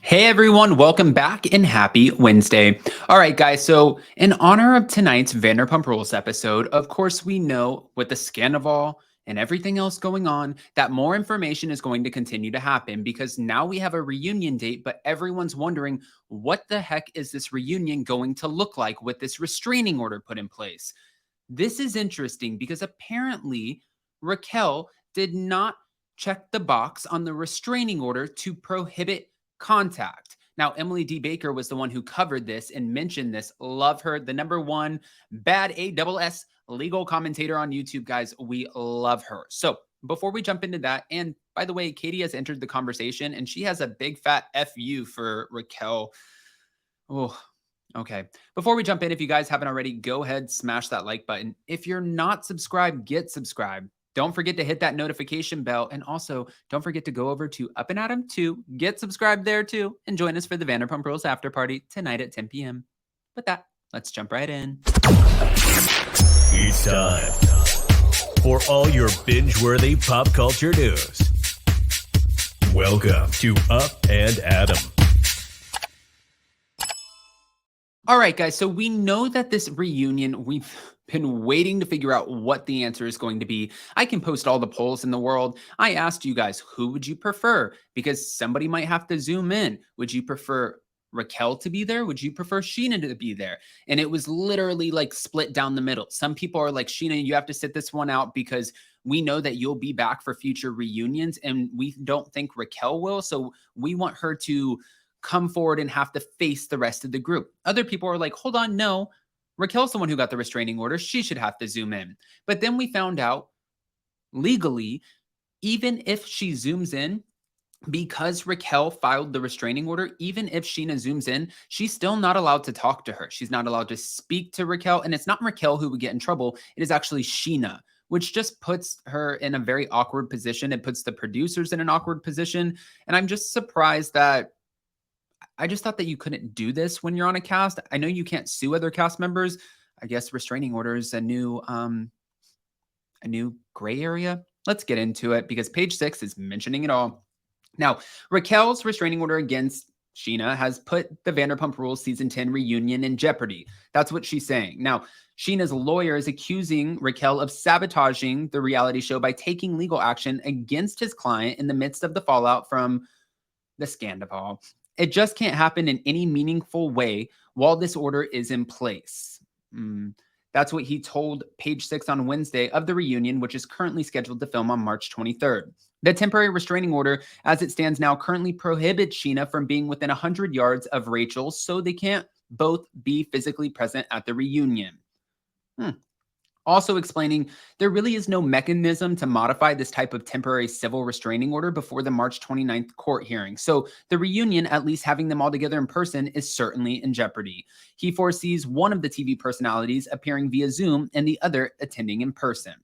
Hey everyone, welcome back and happy Wednesday. All right, guys, so in honor of tonight's Vanderpump Rules episode, of course, we know with the Scandoval and everything else going on that more information is going to continue to happen because now we have a reunion date, but everyone's wondering what the heck is this reunion going to look like with this restraining order put in place? This is interesting because apparently Raquel did not check the box on the restraining order to prohibit contact. Now, Emily D. Baker was the one who covered this and mentioned this. Love her. The number one bad ASS legal commentator on YouTube, guys. We love her. So before we jump into that, and by the way, Katie has entered the conversation and she has a big fat FU for Raquel. Oh, okay. Before we jump in, if you guys haven't already, go ahead, smash that like button. If you're not subscribed, get subscribed. Don't forget to hit that notification bell. And also, don't forget to go over to Up and Atom 2, get subscribed there too, and join us for the Vanderpump Rules after party tonight at 10 p.m. With that, let's jump right in. It's time for all your binge-worthy pop culture news. Welcome to Up and Atom. All right, guys, so we know that this reunion, we've been waiting to figure out what the answer is going to be. I can post all the polls in the world. I asked you guys, who would you prefer? Because somebody might have to zoom in. Would you prefer Raquel to be there? Would you prefer Scheana to be there? And it was literally like split down the middle. Some people are like, Scheana, you have to sit this one out because we know that you'll be back for future reunions and we don't think Raquel will. So we want her to come forward and have to face the rest of the group. Other people are like, hold on, no, Raquel's the one who got the restraining order. She should have to zoom in. But then we found out legally, even if she zooms in, because Raquel filed the restraining order, even if Scheana zooms in, she's still not allowed to talk to her. She's not allowed to speak to Raquel. And it's not Raquel who would get in trouble. It is actually Scheana, which just puts her in a very awkward position. It puts the producers in an awkward position. And I'm just surprised that I just thought that you couldn't do this when you're on a cast. I know you can't sue other cast members. I guess restraining order is a new gray area. Let's get into it because page 6 is mentioning it all. Now, Raquel's restraining order against Scheana has put the Vanderpump Rules season 10 reunion in jeopardy. That's what she's saying. Now, Scheana's lawyer is accusing Raquel of sabotaging the reality show by taking legal action against his client in the midst of the fallout from the Scandoval. It just can't happen in any meaningful way while this order is in place. That's what he told page 6 on Wednesday of the reunion, which is currently scheduled to film on March 23rd. The temporary restraining order, as it stands now, currently prohibits Scheana from being within 100 yards of Rachel, so they can't both be physically present at the reunion. Also explaining there really is no mechanism to modify this type of temporary civil restraining order before the March 29th court hearing. So the reunion, at least having them all together in person, is certainly in jeopardy. He foresees one of the TV personalities appearing via Zoom and the other attending in person.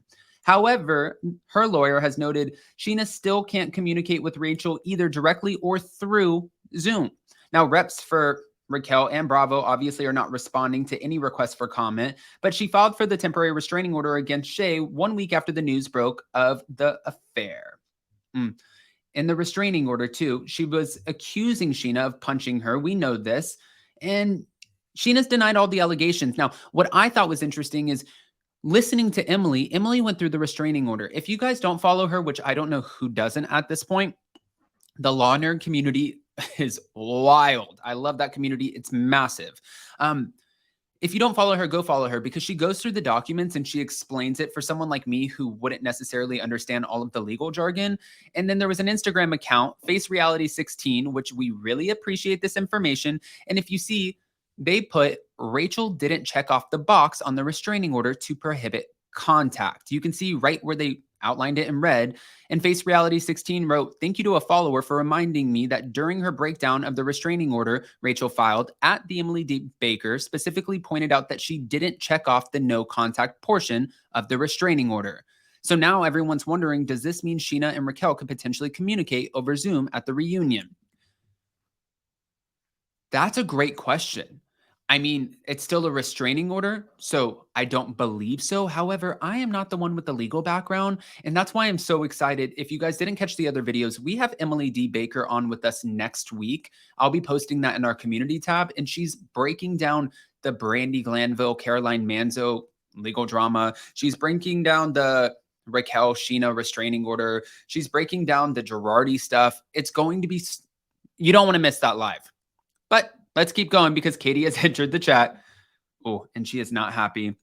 However, her lawyer has noted Scheana still can't communicate with Rachel either directly or through Zoom. Now, reps for Raquel and Bravo obviously are not responding to any requests for comment, but she filed for the temporary restraining order against Shay 1 week after the news broke of the affair. In the restraining order, too, she was accusing Scheana of punching her. We know this. And Scheana's denied all the allegations. Now, what I thought was interesting is listening to Emily. Emily went through the restraining order. If you guys don't follow her, which I don't know who doesn't at this point, the law nerd community is wild. I love that community. It's massive. If you don't follow her, go follow her because she goes through the documents and she explains it for someone like me who wouldn't necessarily understand all of the legal jargon. And then there was an Instagram account, Face Reality 16, which we really appreciate this information. And if you see, they put Rachel didn't check off the box on the restraining order to prohibit contact. You can see right where they outlined it in red. And Face Reality 16 wrote, "Thank you to a follower for reminding me that during her breakdown of the restraining order Rachel filed at the Emily D. Baker specifically pointed out that she didn't check off the no contact portion of the restraining order." So now everyone's wondering, does this mean Scheana and Raquel could potentially communicate over Zoom at the reunion? That's a great question. I mean, it's still a restraining order, so I don't believe so. However, I am not the one with the legal background, and that's why I'm so excited. If you guys didn't catch the other videos, we have Emily D. Baker on with us next week. I'll be posting that in our community tab, and she's breaking down the Brandy Glanville, Caroline Manzo legal drama. She's breaking down the Raquel Scheana restraining order. She's breaking down the Girardi stuff. It's going to be, you don't want to miss that live. But let's keep going because Katie has entered the chat. Oh, and she is not happy.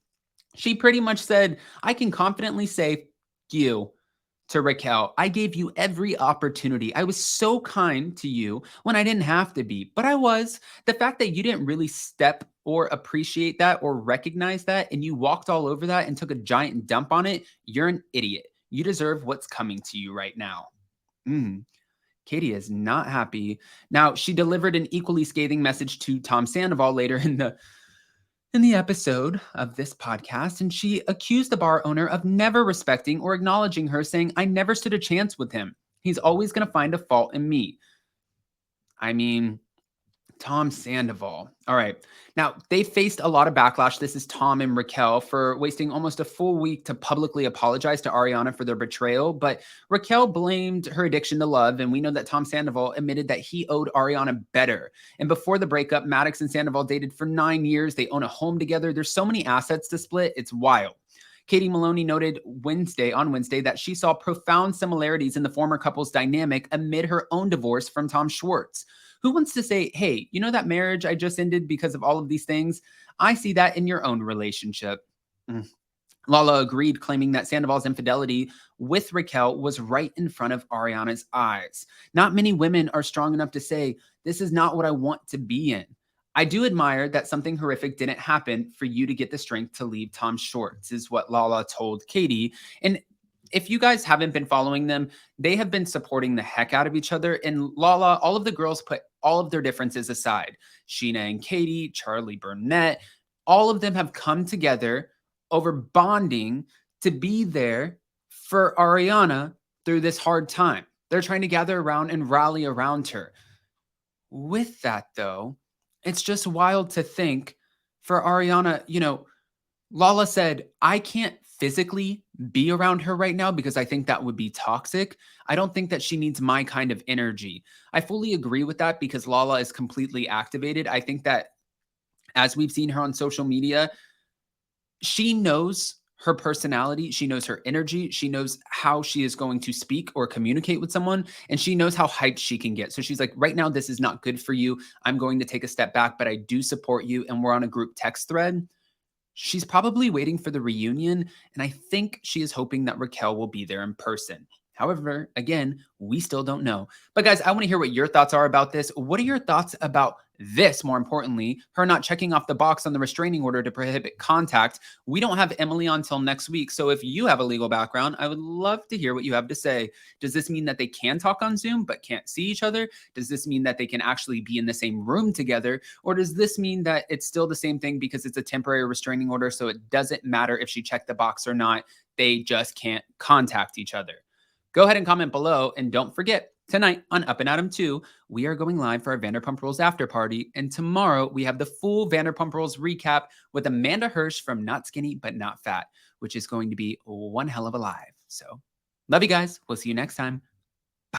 She pretty much said, I can confidently say you to Raquel. I gave you every opportunity. I was so kind to you when I didn't have to be, but I was. The fact that you didn't really step or appreciate that or recognize that and you walked all over that and took a giant dump on it, you're an idiot. You deserve what's coming to you right now. Katie is not happy. Now, she delivered an equally scathing message to Tom Sandoval later in the episode of this podcast, and she accused the bar owner of never respecting or acknowledging her, saying, I never stood a chance with him. He's always going to find a fault in me. I mean, Tom Sandoval. All right. Now, they faced a lot of backlash. This is Tom and Raquel for wasting almost a full week to publicly apologize to Ariana for their betrayal. But Raquel blamed her addiction to love. And we know that Tom Sandoval admitted that he owed Ariana better. And before the breakup, Maddox and Sandoval dated for 9 years. They own a home together. There's so many assets to split. It's wild. Katie Maloney noted on Wednesday that she saw profound similarities in the former couple's dynamic amid her own divorce from Tom Schwartz. Who wants to say, hey, you know that marriage I just ended because of all of these things? I see that in your own relationship. Lala agreed, claiming that Sandoval's infidelity with Raquel was right in front of Ariana's eyes. Not many women are strong enough to say, this is not what I want to be in. I do admire that something horrific didn't happen for you to get the strength to leave Tom Schwartz, is what Lala told Katie. And if you guys haven't been following them, they have been supporting the heck out of each other. And Lala, all of the girls put all of their differences aside. Scheana and Katie, Charlie Burnett, all of them have come together over bonding to be there for Ariana through this hard time. They're trying to gather around and rally around her. With that, though, it's just wild to think for Ariana, Lala said, I can't physically be around her right now because I think that would be toxic. I don't think that she needs my kind of energy. I fully agree with that because Lala is completely activated. I think that as we've seen her on social media, she knows her personality. She knows her energy. She knows how she is going to speak or communicate with someone, and she knows how hyped she can get. So she's like, right now, this is not good for you. I'm going to take a step back, but I do support you. And we're on a group text thread. She's probably waiting for the reunion, and I think she is hoping that Raquel will be there in person. However, again, we still don't know. But guys, I want to hear what your thoughts are about this. What are your thoughts about this, more importantly, her not checking off the box on the restraining order to prohibit contact? We don't have Emily on until next week, so if you have a legal background, I would love to hear what you have to say. Does this mean that they can talk on Zoom but can't see each other? Does this mean that they can actually be in the same room together? Or does this mean that it's still the same thing because it's a temporary restraining order, so it doesn't matter if she checked the box or not, they just can't contact each other? Go ahead and comment below, and don't forget, tonight on Up and Adam 2, we are going live for our Vanderpump Rules after party, and tomorrow we have the full Vanderpump Rules recap with Amanda Hirsch from Not Skinny But Not Fat, which is going to be one hell of a live. So, love you guys. We'll see you next time.